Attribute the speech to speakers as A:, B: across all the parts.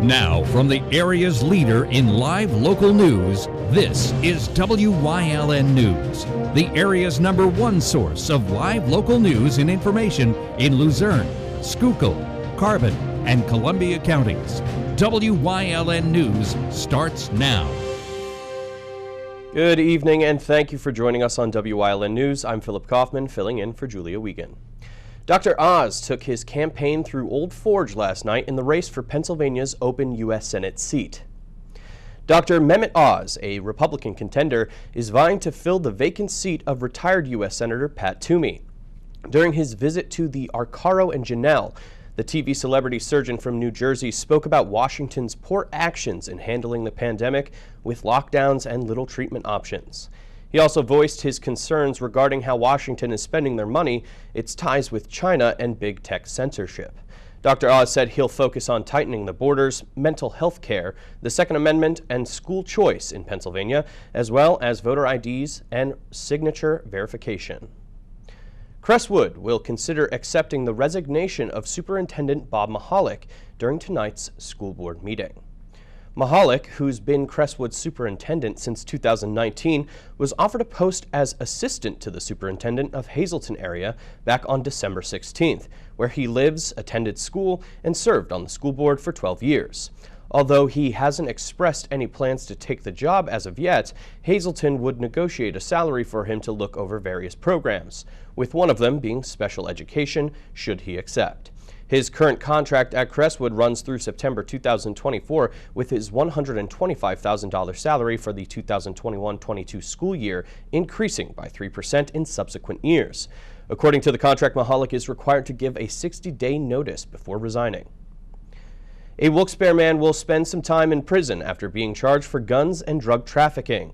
A: Now, from the area's leader in live local news, this is WYLN News, the area's #1 source of live local news and information in Luzerne, Schuylkill, Carbon, and Columbia counties. WYLN News starts now.
B: Good evening, and thank you for joining us on WYLN News. I'm Philip Kaufman, filling in for Julia Wiegand. Dr. Oz took his campaign through Old Forge last night in the race for Pennsylvania's open U.S. Senate seat. Dr. Mehmet Oz, a Republican contender, is vying to fill the vacant seat of retired U.S. Senator Pat Toomey. During his visit to the Arcaro and Janelle, the TV celebrity surgeon from New Jersey spoke about Washington's poor actions in handling the pandemic with lockdowns and little treatment options. He also voiced his concerns regarding how Washington is spending their money, its ties with China, and big tech censorship. Dr. Oz said he'll focus on tightening the borders, mental health care, the Second Amendment, and school choice in Pennsylvania, as well as voter IDs and signature verification. Crestwood will consider accepting the resignation of Superintendent Bob Mahalik during tonight's school board meeting. Mahalik, who's been Crestwood's superintendent since 2019, was offered a post as assistant to the superintendent of Hazleton area back on December 16th, where he lives, attended school, and served on the school board for 12 years. Although he hasn't expressed any plans to take the job as of yet, Hazleton would negotiate a salary for him to look over various programs, with one of them being special education, should he accept. His current contract at Crestwood runs through September 2024, with his $125,000 salary for the 2021-22 school year increasing by 3% in subsequent years. According to the contract, Mahalik is required to give a 60-day notice before resigning. A Wilkes-Barre man will spend some time in prison after being charged for guns and drug trafficking.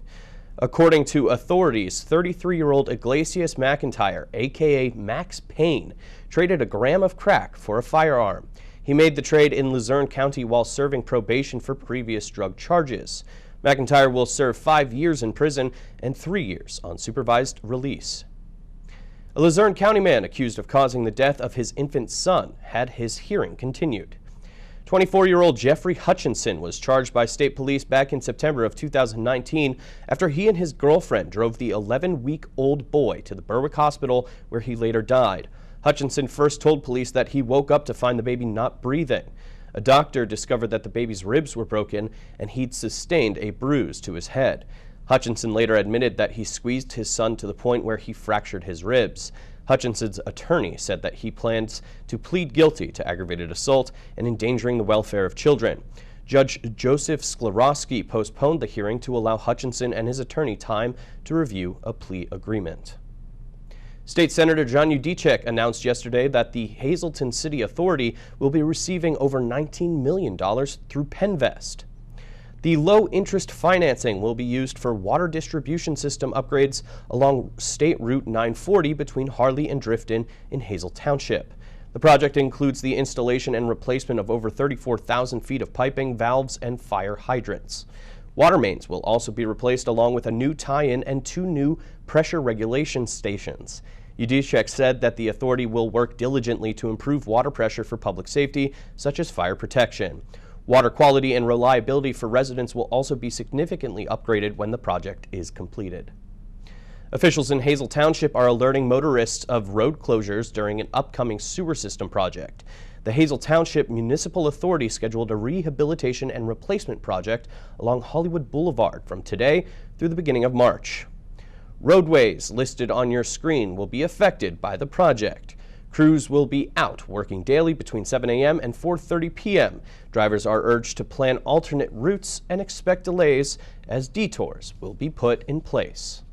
B: According to authorities, 33-year-old Iglesias McIntyre, a.k.a. Max Payne, traded a gram of crack for a firearm. He made the trade in Luzerne County while serving probation for previous drug charges. McIntyre will serve 5 years in prison and 3 years on supervised release. A Luzerne County man accused of causing the death of his infant son had his hearing continued. 24-year-old Jeffrey Hutchinson was charged by state police back in September of 2019 after he and his girlfriend drove the 11-week-old boy to the Berwick Hospital, where he later died. Hutchinson first told police that he woke up to find the baby not breathing. A doctor discovered that the baby's ribs were broken and he'd sustained a bruise to his head. Hutchinson later admitted that he squeezed his son to the point where he fractured his ribs. Hutchinson's attorney said that he plans to plead guilty to aggravated assault and endangering the welfare of children. Judge Joseph Sklarowski postponed the hearing to allow Hutchinson and his attorney time to review a plea agreement. State Senator John Udicek announced yesterday that the Hazleton City Authority will be receiving over $19 million through PennVest. The low-interest financing will be used for water distribution system upgrades along State Route 940 between Harley and Drifton in Hazel Township. The project includes the installation and replacement of over 34,000 feet of piping, valves, and fire hydrants. Water mains will also be replaced along with a new tie-in and 2 new pressure regulation stations. Udicek said that the authority will work diligently to improve water pressure for public safety, such as fire protection. Water quality and reliability for residents will also be significantly upgraded when the project is completed. Officials in Hazel Township are alerting motorists of road closures during an upcoming sewer system project. The Hazel Township Municipal Authority scheduled a rehabilitation and replacement project along Hollywood Boulevard from today through the beginning of March. Roadways listed on your screen will be affected by the project. Crews will be out working daily between 7 a.m. and 4:30 p.m. Drivers are urged to plan alternate routes and expect delays as detours will be put in place.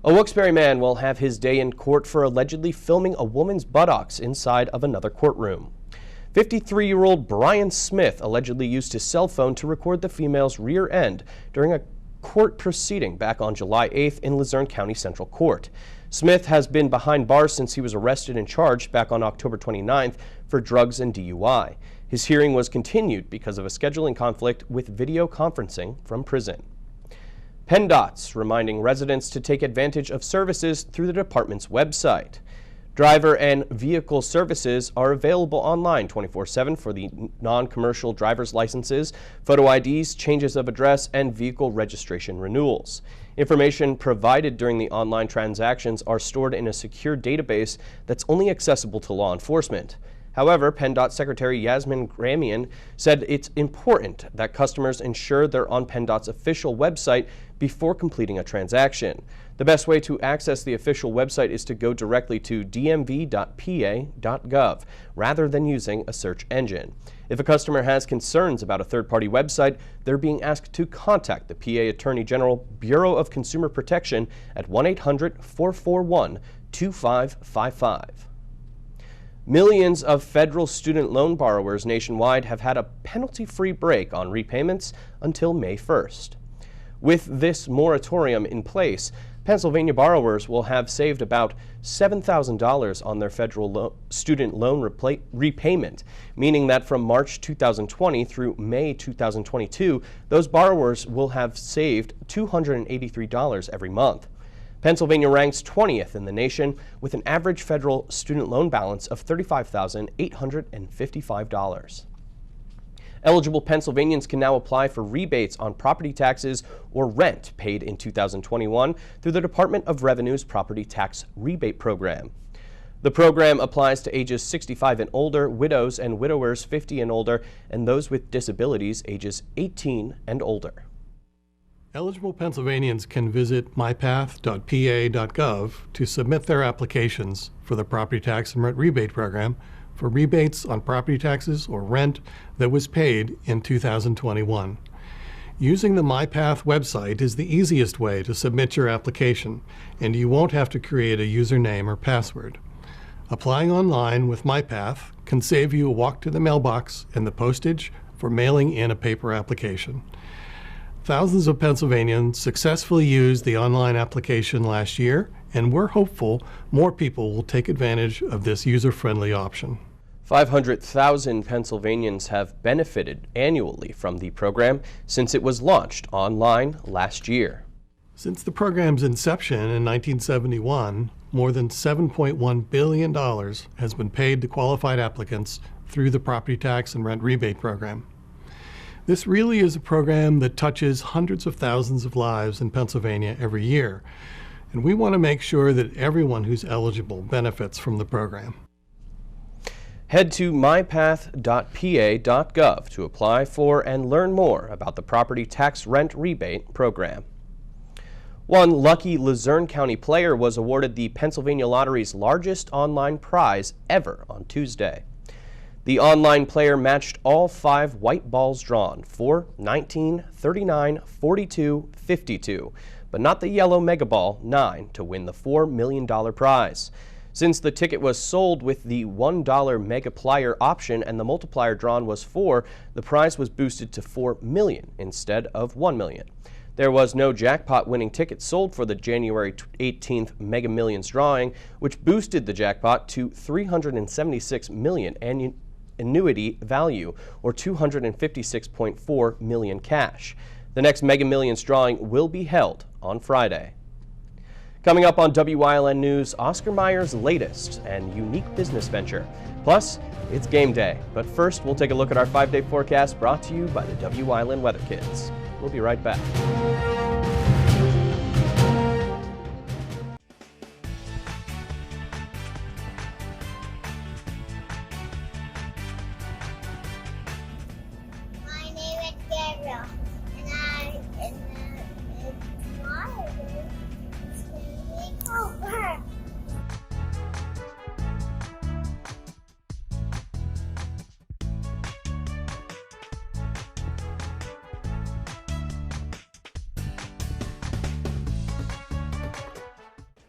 B: A Wilkes-Barre man will have his day in court for allegedly filming a woman's buttocks inside of another courtroom. 53-year-old Brian Smith allegedly used his cell phone to record the female's rear end during a court proceeding back on July 8th in Luzerne County Central Court. Smith has been behind bars since he was arrested and charged back on October 29th for drugs and DUI. His hearing was continued because of a scheduling conflict with video conferencing from prison. PennDOT's reminding residents to take advantage of services through the department's website. Driver and vehicle services are available online 24/7 for the non-commercial driver's licenses, photo IDs, changes of address, and vehicle registration renewals. Information provided during the online transactions are stored in a secure database that's only accessible to law enforcement. However, PennDOT Secretary Yasmin Gramian said it's important that customers ensure they're on PennDOT's official website before completing a transaction. The best way to access the official website is to go directly to dmv.pa.gov rather than using a search engine. If a customer has concerns about a third-party website, they're being asked to contact the PA Attorney General Bureau of Consumer Protection at 1-800-441-2555. Millions of federal student loan borrowers nationwide have had a penalty-free break on repayments until May 1st. With this moratorium in place, Pennsylvania borrowers will have saved about $7,000 on their federal student loan repayment, meaning that from March 2020 through May 2022, those borrowers will have saved $283 every month. Pennsylvania ranks 20th in the nation with an average federal student loan balance of $35,855. Eligible Pennsylvanians can now apply for rebates on property taxes or rent paid in 2021 through the Department of Revenue's Property Tax Rebate Program. The program applies to ages 65 and older, widows and widowers 50 and older, and those with disabilities ages 18 and older.
C: Eligible Pennsylvanians can visit mypath.pa.gov to submit their applications for the Property Tax and Rent Rebate Program for rebates on property taxes or rent that was paid in 2021. Using the MyPath website is the easiest way to submit your application, and you won't have to create a username or password. Applying online with MyPath can save you a walk to the mailbox and the postage for mailing in a paper application. Thousands of Pennsylvanians successfully used the online application last year, and we're hopeful more people will take advantage of this user-friendly option.
B: 500,000 Pennsylvanians have benefited annually from the program since it was launched online last year.
C: Since the program's inception in 1971, more than $7.1 billion has been paid to qualified applicants through the Property Tax and Rent Rebate Program. This really is a program that touches hundreds of thousands of lives in Pennsylvania every year, and we want to make sure that everyone who's eligible benefits from the program.
B: Head to mypath.pa.gov to apply for and learn more about the Property Tax Rent Rebate Program. One lucky Luzerne County player was awarded the Pennsylvania Lottery's largest online prize ever on Tuesday. The online player matched all 5 white balls drawn, 4, 19, 39, 42, 52, but not the yellow mega ball, 9, to win the $4 million prize. Since the ticket was sold with the $1 megaplier option and the multiplier drawn was 4, the prize was boosted to $4 million instead of $1 million. There was no jackpot winning ticket sold for the January 18th Mega Millions drawing, which boosted the jackpot to $376 million annuity value, or $256.4 million cash. The next Mega Millions drawing will be held on Friday. Coming up on WYLN News, Oscar Mayer's latest and unique business venture. Plus, it's game day. But first, we'll take a look at our 5-day forecast brought to you by the WYLN Weather Kids. We'll be right back.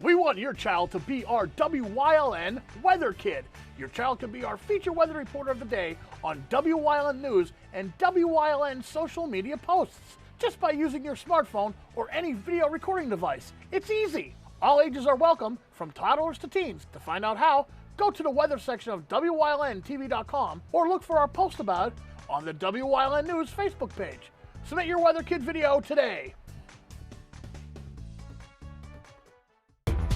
D: We want your child to be our WYLN Weather Kid. Your child can be our feature weather reporter of the day on WYLN News and WYLN social media posts, just by using your smartphone or any video recording device. It's easy. All ages are welcome, from toddlers to teens. To find out how, go to the weather section of WYLNTV.com or look for our post about it on the WYLN News Facebook page. Submit your Weather Kid video today.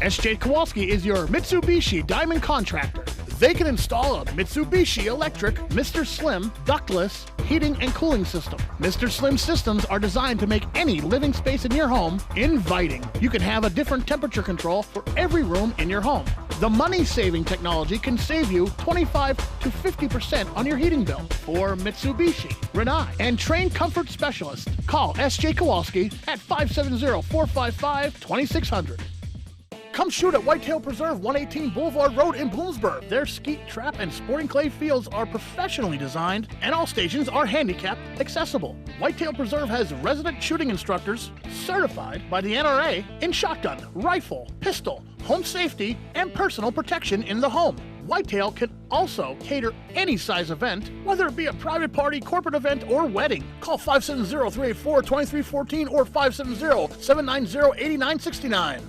D: SJ Kowalski is your Mitsubishi Diamond contractor. They can install a Mitsubishi electric Mr. Slim ductless heating and cooling system. Mr. Slim systems are designed to make any living space in your home inviting. You can have a different temperature control for every room in your home. The money-saving technology can save you 25 to 50% on your heating bill. For Mitsubishi, Rinnai, and trained comfort specialists, call SJ Kowalski at 570-455-2600. Come shoot at Whitetail Preserve, 118 Boulevard Road in Bloomsburg. Their skeet, trap, and sporting clay fields are professionally designed, and all stations are handicap accessible. Whitetail Preserve has resident shooting instructors certified by the NRA in shotgun, rifle, pistol, home safety, and personal protection in the home. Whitetail can also cater any size event, whether it be a private party, corporate event, or wedding. Call 570-384-2314 or 570-790-8969.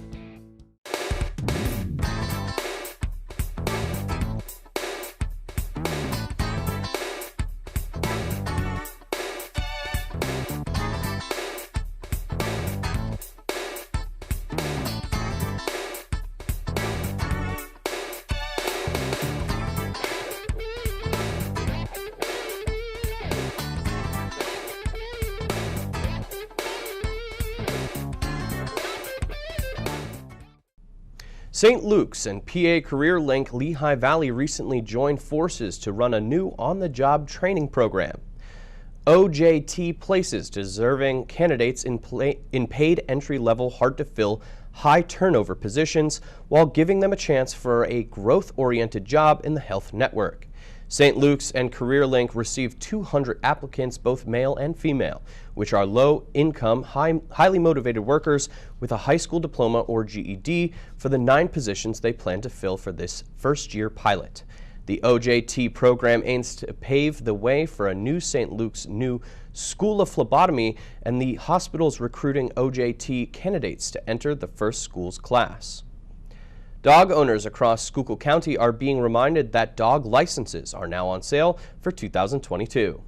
B: St. Luke's and PA Career Link Lehigh Valley recently joined forces to run a new on-the-job training program. OJT places deserving candidates in paid entry-level, hard-to-fill, high-turnover positions while giving them a chance for a growth-oriented job in the health network. St. Luke's and CareerLink received 200 applicants, both male and female, which are low-income, highly motivated workers with a high school diploma or GED for the 9 positions they plan to fill for this first-year pilot. The OJT program aims to pave the way for a new St. Luke's new School of Phlebotomy and the hospital's recruiting OJT candidates to enter the first school's class. Dog owners across Schuylkill County are being reminded that dog licenses are now on sale for 2022.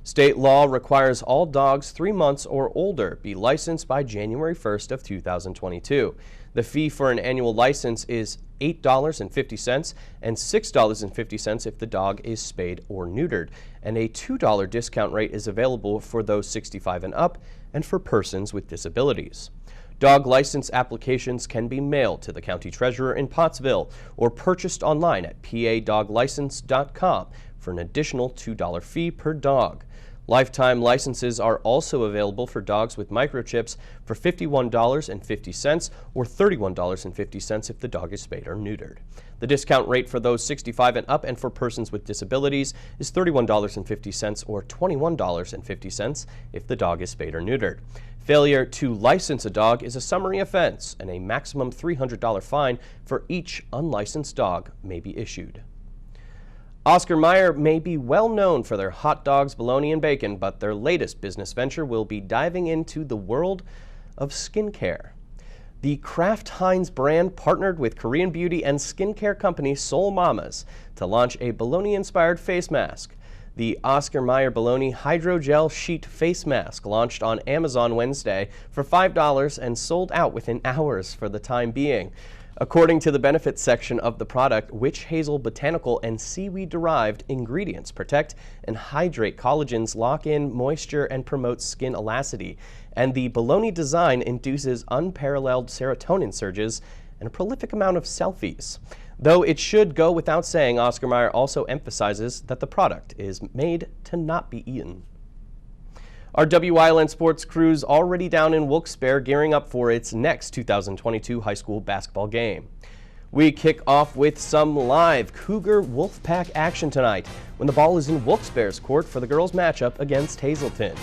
B: State law requires all dogs 3 months or older be licensed by January 1st of 2022. The fee for an annual license is $8.50 and $6.50 if the dog is spayed or neutered, and a $2 discount rate is available for those 65 and up and for persons with disabilities. Dog license applications can be mailed to the county treasurer in Pottsville or purchased online at padoglicense.com for an additional $2 fee per dog. Lifetime licenses are also available for dogs with microchips for $51.50 or $31.50 if the dog is spayed or neutered. The discount rate for those 65 and up and for persons with disabilities is $31.50 or $21.50 if the dog is spayed or neutered. Failure to license a dog is a summary offense, and a maximum $300 fine for each unlicensed dog may be issued. Oscar Mayer may be well known for their hot dogs, bologna, and bacon, but their latest business venture will be diving into the world of skincare. The Kraft Heinz brand partnered with Korean beauty and skincare company Soul Mamas to launch a bologna-inspired face mask. The Oscar Mayer Bologna Hydrogel Sheet Face Mask launched on Amazon Wednesday for $5 and sold out within hours for the time being. According to the benefits section of the product, witch hazel, botanical, and seaweed-derived ingredients protect and hydrate collagens, lock in moisture, and promote skin elasticity. And the Bologna design induces unparalleled serotonin surges and a prolific amount of selfies. Though it should go without saying, Oscar Mayer also emphasizes that the product is made to not be eaten. Our Wyln sports crew's already down in Wilkes-Barre gearing up for its next 2022 high school basketball game. We kick off with some live Cougar Wolfpack action tonight when the ball is in Wilkes-Barre's court for the girls' matchup against Hazleton.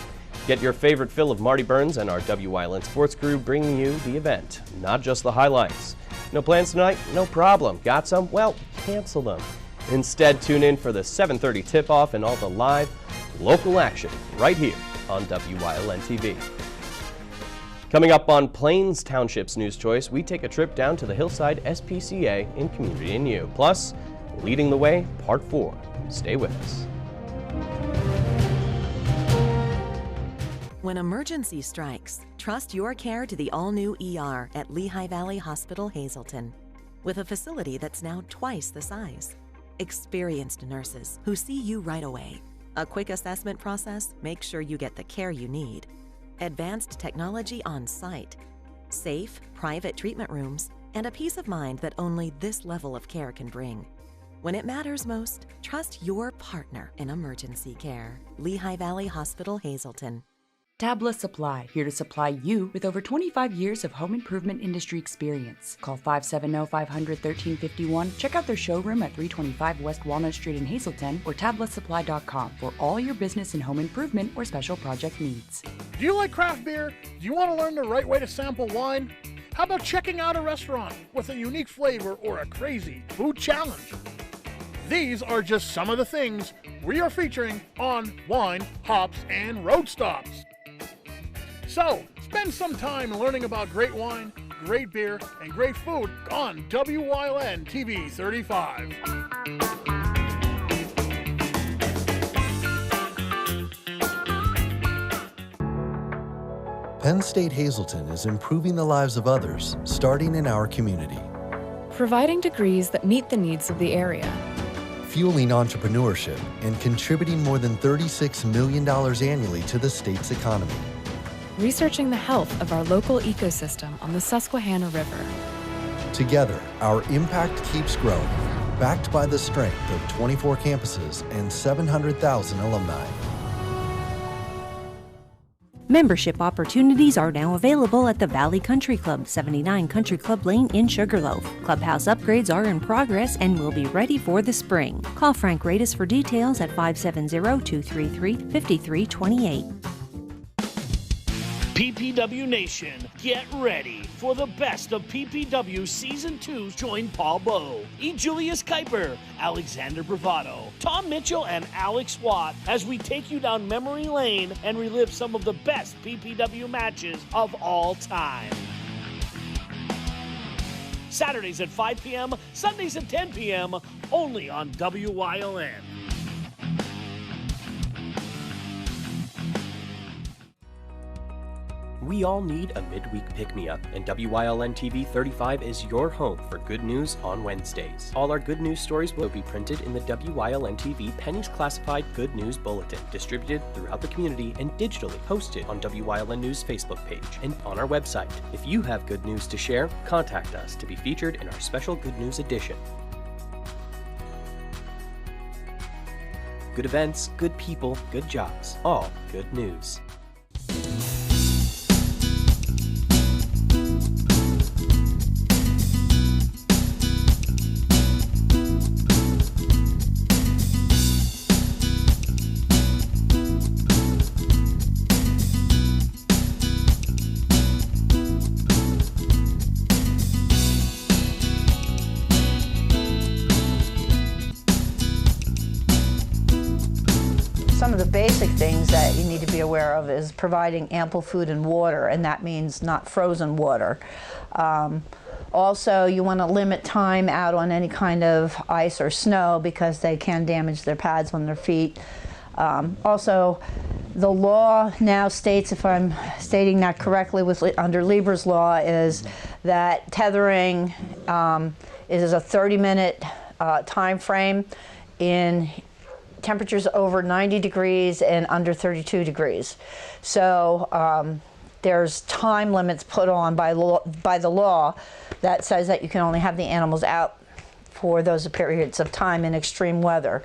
B: Get your favorite fill of Marty Burns and our Wyln sports crew bringing you the event, not just the highlights. No plans tonight? No problem. Got some? Well, cancel them. Instead, tune in for the 7:30 tip-off and all the live local action right here on Wyln TV. Coming up on Plains Township's News Choice, we take a trip down to the Hillside SPCA in Community and You. Plus, Leading the Way, Part 4. Stay with us.
E: When emergency strikes, trust your care to the all-new ER at Lehigh Valley Hospital, Hazleton. With a facility that's now twice the size. Experienced nurses who see you right away. A quick assessment process makes sure you get the care you need. Advanced technology on site. Safe, private treatment rooms, and a peace of mind that only this level of care can bring. When it matters most, trust your partner in emergency care. Lehigh Valley Hospital, Hazleton.
F: Tabla Supply, here to supply you with over 25 years of home improvement industry experience. Call 570-500-1351. Check out their showroom at 325 West Walnut Street in Hazleton or tablesupply.com for all your business and home improvement or special project needs.
D: Do you like craft beer? Do you want to learn the right way to sample wine? How about checking out a restaurant with a unique flavor or a crazy food challenge? These are just some of the things we are featuring on Wine, Hops, and Road Stops. So, spend some time learning about great wine, great beer, and great food on WYLN TV 35.
G: Penn State Hazleton is improving the lives of others, starting in our community.
H: Providing degrees that meet the needs of the area.
G: Fueling entrepreneurship and contributing more than $36 million annually to the state's economy.
H: Researching the health of our local ecosystem on the Susquehanna River.
G: Together, our impact keeps growing, backed by the strength of 24 campuses and 700,000 alumni.
I: Membership opportunities are now available at the Valley Country Club, 79 Country Club Lane in Sugarloaf. Clubhouse upgrades are in progress and will be ready for the spring. Call Frank Radis for details at 570-233-5328.
J: PPW Nation, get ready for the best of PPW Season 2. Join Paul Bowe, E. Julius Kuiper, Alexander Bravado, Tom Mitchell, and Alex Watt as we take you down memory lane and relive some of the best PPW matches of all time. Saturdays at 5 p.m., Sundays at 10 p.m., only on WYLN.
B: We all need a midweek pick-me-up, and WYLN TV 35 is your home for good news on Wednesdays. All our good news stories will be printed in the WYLN TV Pennies Classified Good News Bulletin, distributed throughout the community and digitally posted on WYLN News Facebook page and on our website. If you have good news to share, contact us to be featured in our special Good News edition. Good events, good people, good jobs, all good news.
K: Some of the basic things that you need to be aware of is providing ample food and water, and that means not frozen water. Also, you want to limit time out on any kind of ice or snow because they can damage their pads on their feet. Also, the law now states, if I'm stating that correctly, under Lieber's law, is that tethering is a 30-minute time frame in temperatures over 90 degrees and under 32 degrees. So there's time limits put on by the law that says that you can only have the animals out for those periods of time in extreme weather.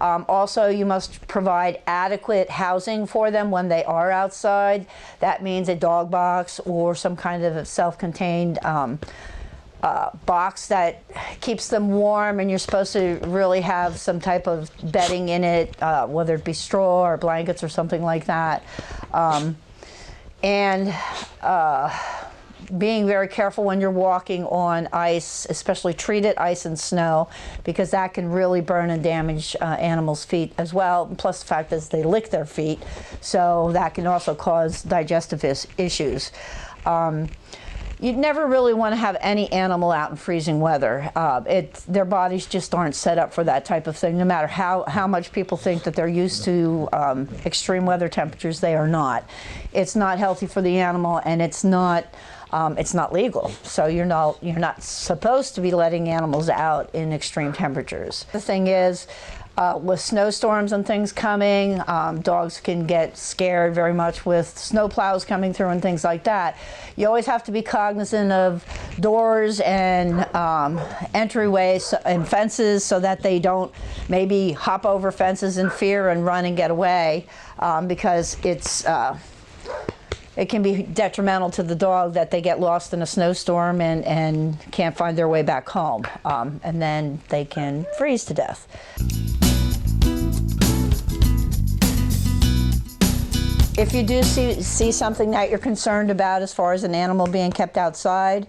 K: Also, you must provide adequate housing for them when they are outside. That means a dog box or some kind of self-contained box that keeps them warm, and you're supposed to really have some type of bedding in it, whether it be straw or blankets or something like that. Being very careful when you're walking on ice, especially treated ice and snow, because that can really burn and damage animals' feet as well. Plus the fact is they lick their feet, so that can also cause digestive issues. You'd never really want to have any animal out in freezing weather. Their bodies just aren't set up for that type of thing. No matter how much people think that they're used to extreme weather temperatures, they are not. It's not healthy for the animal, and it's not legal. So you're not supposed to be letting animals out in extreme temperatures. The thing is, with snowstorms and things coming, dogs can get scared very much with snow plows coming through and things like that. You always have to be cognizant of doors and entryways and fences so that they don't maybe hop over fences in fear and run and get away, because it can be detrimental to the dog that they get lost in a snowstorm and can't find their way back home, and then they can freeze to death. If you do see something that you're concerned about as far as an animal being kept outside,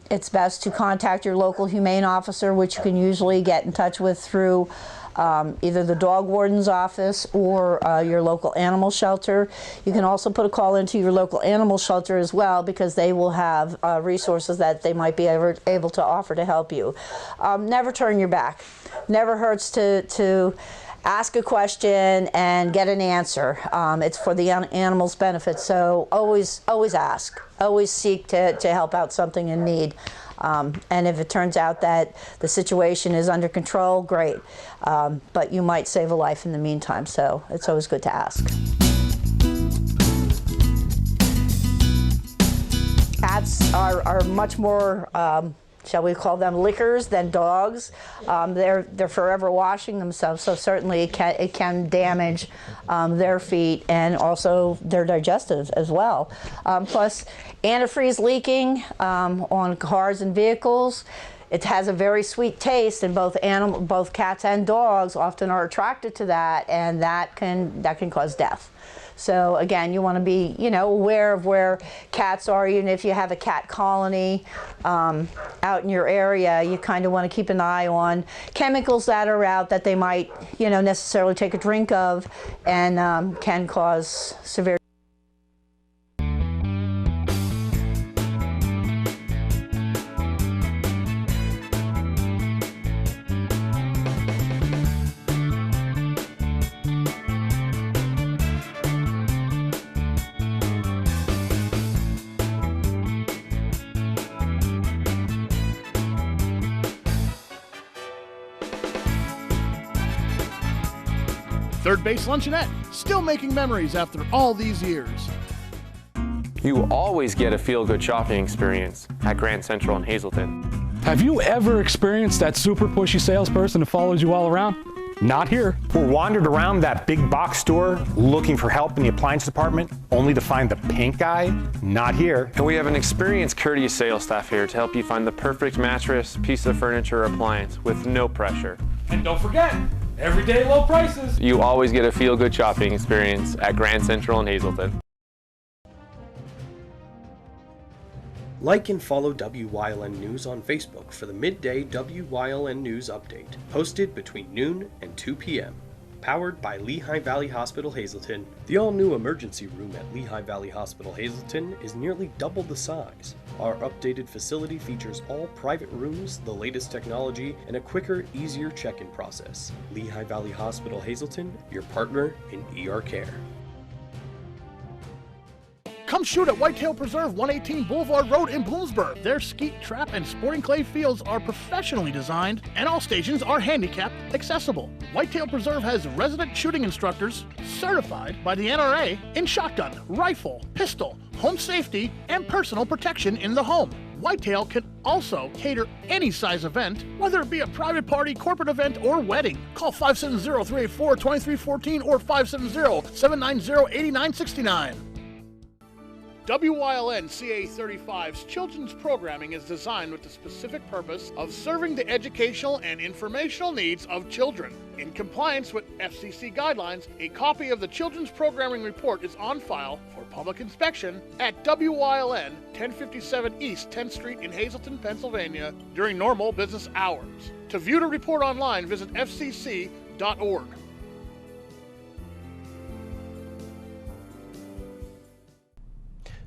K: it's best to contact your local humane officer, which you can usually get in touch with through either the dog warden's office or your local animal shelter. You can also put a call into your local animal shelter as well, because they will have resources that they might be able to offer to help you. Never turn your back. Never hurts to ask a question and get an answer. It's for the animal's benefit, so always ask. Always seek to help out something in need. And if it turns out that the situation is under control, great. But you might save a life in the meantime, so it's always good to ask. Cats are much more, shall we call them, lickers than dogs. They're forever washing themselves, so certainly it can damage their feet and also their digestive as well. Plus, antifreeze leaking on cars and vehicles. It has a very sweet taste, and both cats and dogs often are attracted to that, and that can cause death. So again, you want to be, aware of where cats are. Even if you have a cat colony out in your area, you kind of want to keep an eye on chemicals that are out that they might, necessarily take a drink of, and can cause severe.
D: Third Base Luncheonette, still making memories after all these years.
L: You always get a feel-good shopping experience at Grand Central in Hazleton.
M: Have you ever experienced that super pushy salesperson who follows you all around? Not here.
N: Or wandered around that big box store looking for help in the appliance department, only to find the pink guy? Not here.
L: And we have an experienced, courteous sales staff here to help you find the perfect mattress, piece of furniture, or appliance with no pressure.
M: And don't forget, everyday low prices.
L: You always get a feel-good shopping experience at Grand Central in Hazleton.
B: Like and follow WYLN News on Facebook for the midday WYLN News update, posted between noon and 2 p.m. Powered by Lehigh Valley Hospital Hazleton, the all-new emergency room at Lehigh Valley Hospital Hazleton is nearly double the size. Our updated facility features all private rooms, the latest technology, and a quicker, easier check-in process. Lehigh Valley Hospital Hazleton, your partner in ER care.
D: Come shoot at Whitetail Preserve, 118 Boulevard Road in Bloomsburg. Their skeet, trap, and sporting clay fields are professionally designed, and all stations are handicap accessible. Whitetail Preserve has resident shooting instructors certified by the NRA in shotgun, rifle, pistol, home safety, and personal protection in the home. Whitetail can also cater any size event, whether it be a private party, corporate event, or wedding. Call 570-384-2314 or 570-790-8969. WYLN CA35's children's programming is designed with the specific purpose of serving the educational and informational needs of children. In compliance with FCC guidelines, a copy of the Children's Programming Report is on file for public inspection at WYLN 1057 East 10th Street in Hazleton, Pennsylvania during normal business hours. To view the report online, visit fcc.org.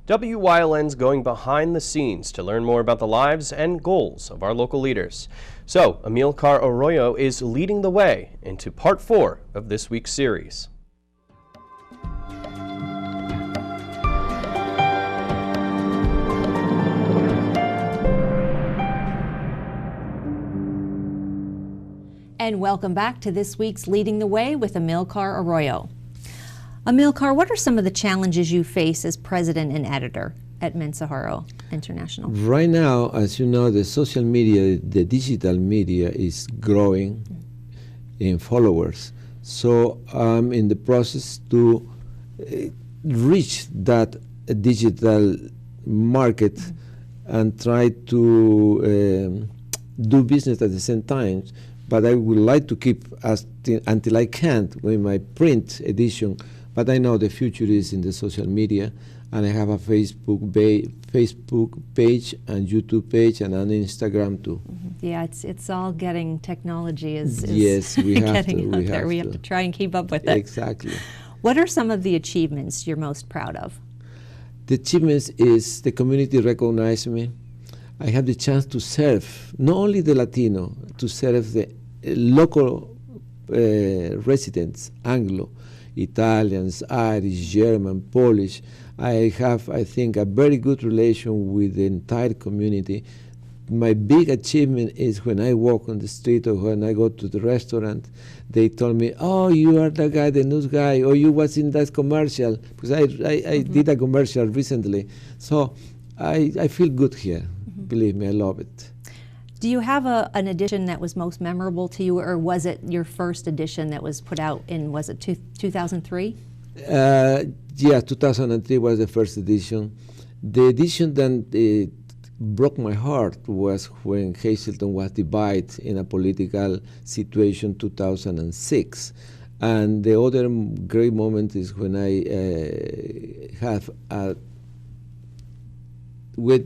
B: WYLN's going behind the scenes to learn more about the lives and goals of our local leaders. So, Amilcar Arroyo is leading the way into part 4 of this week's series.
I: And welcome back to this week's Leading the Way with Amilcar Arroyo. Amilcar, what are some of the challenges you face as president and editor at Mensaharo International?
O: Right now, as you know, the social media, the digital media is growing in followers. So I'm in the process to reach that digital market and try to do business at the same time. But I would like to keep until I can't with my print edition. But I know the future is in the social media, and I have a Facebook page and YouTube page and an Instagram too.
I: Yeah, it's all getting, technology is
O: yes, we have
I: getting
O: to,
I: out there. We have to try and keep up with it.
O: Exactly.
I: What are some of the achievements you're most proud of?
O: The achievements is the community recognize me. I have the chance to serve not only the Latino, to serve the local residents, Anglo, Italians, Irish, German, Polish. I have, I think, a very good relation with the entire community. My big achievement is when I walk on the street or when I go to the restaurant, they told me, oh, you are the guy, the news guy, or you was in that commercial, because I did a commercial recently. So I feel good here. Believe me, I love it.
I: Do you have an edition that was most memorable to you, or was it your first edition that was put out in, was it 2003?
O: Yeah, 2003 was the first edition. The edition that broke my heart was when Hazleton was divided in a political situation 2006. And the other great moment is when I have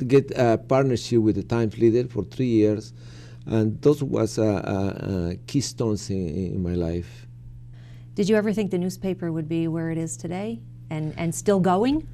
O: get a partnership with the Times Leader for 3 years, and those was keystones in my life.
I: Did you ever think the newspaper would be where it is today and still going?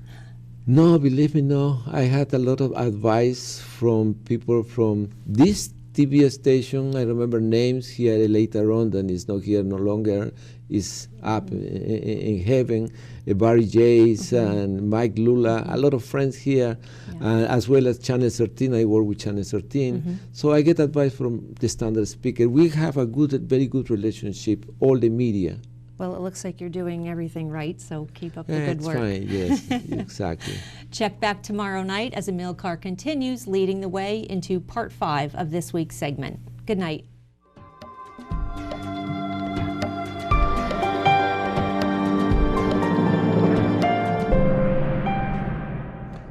O: No, believe me, no. I had a lot of advice from people from this TV station. I remember names here later on, that is not here no longer, is up in heaven. Barry Jays and Mike Lula, a lot of friends here, as well as Channel 13. I work with Channel 13. So I get advice from the standard speaker. We have a very good relationship, all the media.
I: Well, it looks like you're doing everything right, so keep up the good work.
O: Fine, yes, exactly.
I: Check back tomorrow night as Amilcar continues leading the way into part 5 of this week's segment. Good night.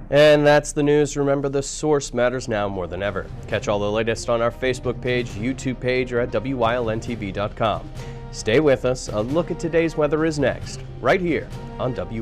B: And that's the news. Remember, the source matters now more than ever. Catch all the latest on our Facebook page, YouTube page, or at WYLNTV.com. Stay with us. A look at today's weather is next, right here on WYLN.